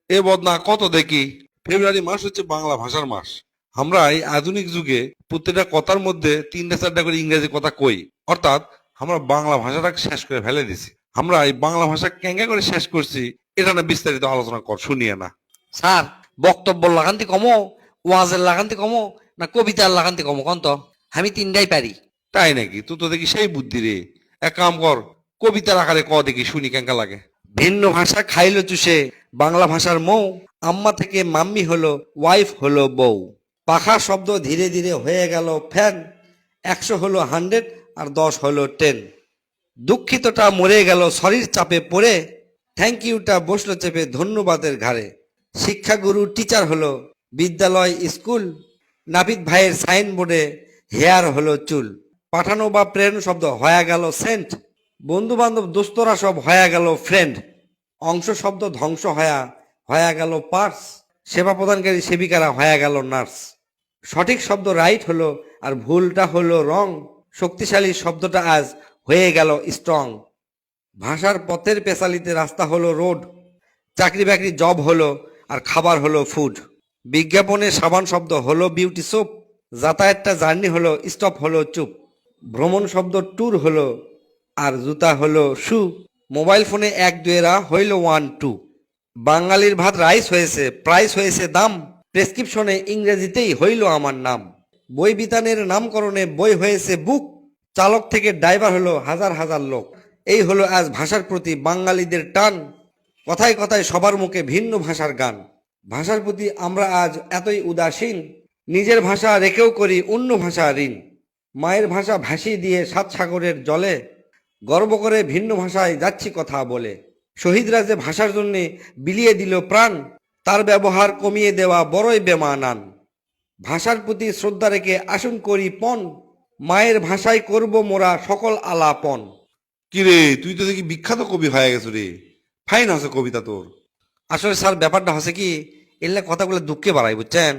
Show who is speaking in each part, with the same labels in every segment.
Speaker 1: এ বদনা কত দেখি। ফেব্রুয়ারি মাস হচ্ছে বাংলা ভাষার মাস। আমরা এই আধুনিক যুগে প্রত্যেকটা কথার মধ্যে 3টা 4টা করে ইংরেজি কথা কই, অর্থাৎ আমরা বাংলা ভাষাটাকে শেষ করে ফেলে দিছি। আমরা এই বাংলা ভাষা কেঙ্গা করে শেষ করছি, এটা না বিস্তারিত আলোচনা কর, শুনিয়ে না।
Speaker 2: স্যার, বক্তব্য লাগান্তি কমো, ওয়াজের লাগান্তি কমো, না কবিতার লাগান্তি কমো কন্ত? আমি তিনটাই পারি।
Speaker 1: তাই নাকি? তুই তো দেখি সেই বুদ্ধি রে। এক কাম কর, কবিতার আকারে ক দেখি, শুনি কেঙ্কা লাগে।
Speaker 2: ভিন্ন ভাষা খাইলো চুষে, বাংলা ভাষার মৌ, আম্মা থেকে মাম্মি হলো, ওয়াইফ হলো বউ। পাখা শব্দ ধীরে ধীরে হয়ে গেল ফ্যান, 100 হলো 100 আর 10 হলো 10। দুঃখিতটা মরে গেল সরির চাপে পড়ে, থ্যাংক ইউটা বসলো চেপে ধন্যবাদের ঘাড়ে। শিক্ষাগুরু টিচার হলো, বিদ্যালয় স্কুল, নাপিত ভাইয়ের সাইনবোর্ডে হেয়ার হলো চুল। পাঠানো বা প্রেরণ শব্দ হয়ে গেল সেন্ট, বন্ধু বান্ধব দোস্তরা সব হয়ে গেল ফ্রেন্ড। অংশ শব্দ ধ্বংস হয়ে গেল পার্স, সেবা প্রদানকারী সেবিকারা হয়ে গেল নার্স। সঠিক শব্দ রাইট হলো আর ভুলটা হলো রং, শক্তিশালী শব্দটা আজ হয়ে গেল স্ট্রং। ভাষার পথের পেশালিতে রাস্তা হলো রোড, চাকরি বাকরি জব হলো আর খাবার হলো ফুড। বিজ্ঞাপনে সাবান শব্দ হলো বিউটি সোপ, যাতায়াতটা জার্নি হলো স্টপ হলো চুপ। ভ্রমণ শব্দ ট্যুর হলো আর জুতা হলো শু। মোবাইল ফোনে 1 2 হইল 1 2। বাঙালির ভাত রাইস হয়েছে, প্রাইস হয়েছে দাম, প্রেসক্রিপশনে ইংরেজিতেই হইল আমার নাম। বই বিতানের নামকরণে বই হয়েছে বুক, চালক থেকে ড্রাইভার হলো হাজার হাজার লোক। এই হলো আজ ভাষার প্রতি বাঙালিদের টান, কথায় কথায় সবার মুখে ভিন্ন ভাষার গান। ভাষার প্রতি আমরা আজ এতই উদাসীন, নিজের ভাষা রেখেও করি অন্য ভাষা ঋণ। মায়ের ভাষা ভাসিয়ে দিয়ে 7 সাগরের জলে, গর্ব করে ভিন্ন ভাষায় যাচ্ছি কথা বলে। শহীদরা যে ভাষার জন্য বিলিয়ে দিল প্রাণ, তার ব্যবহার কমিয়ে দেওয়া বড়ই বেমানান। ভাষার প্রতি শ্রদ্ধা রেখে আসুন করি পণ, মায়ের ভাষায় করব মোরা সকল আলাপন।
Speaker 1: কি রে, তুই তো দেখি বিখ্যাত কবি হয়ে গেছো রে। ফাইন আছে কবিতা তোর।
Speaker 2: আসলে স্যার ব্যাপারটা হচ্ছে কি, এলে কথাগুলো দুঃখে বাড়াই বুঝছেন।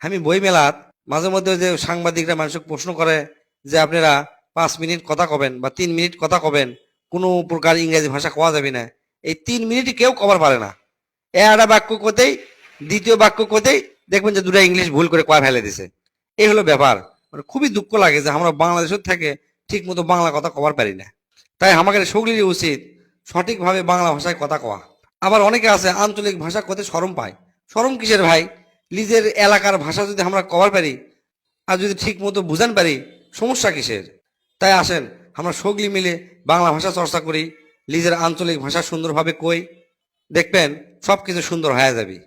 Speaker 2: আমি বই মেলাত মাঝে মধ্যে যে সাংবাদিকরা মানুষকে প্রশ্ন করে যে আপনারা 5 মিনিট কথা কবেন বা 3 মিনিট কথা কবেন, কোনো প্রকার ইংরেজি ভাষা কোয়া যাবে না, এই 3 মিনিটই কেউ কবার পারে না। একটা বাক্য কোতেই, দ্বিতীয় বাক্য কোতেই দেখবেন যে দুটা ইংলিশ ভুল করে কোয়া ফেলে দিছে। এই হলো ব্যাপার। মানে খুবই দুঃখ লাগে যে আমরা বাংলাদেশের থেকে ঠিক মতো বাংলা কথা কবার পারি না। তাই আমাদের সকলেরই উচিত সঠিকভাবে বাংলা ভাষায় কথা কওয়া। আবার অনেকে আছে আঞ্চলিক ভাষা কতে শরম পায়। শরম কিসের ভাই? নিজের এলাকার ভাষা যদি আমরা কবার পারি আর যদি ঠিক মতো বুঝান পারি, সমস্যা কিসের? তাই আসেন আমরা সকলে মিলে বাংলা ভাষা চর্চা করি, নিজের আঞ্চলিক ভাষা সুন্দরভাবে কই, দেখবেন সবকিছু সুন্দর হয়ে যাবে।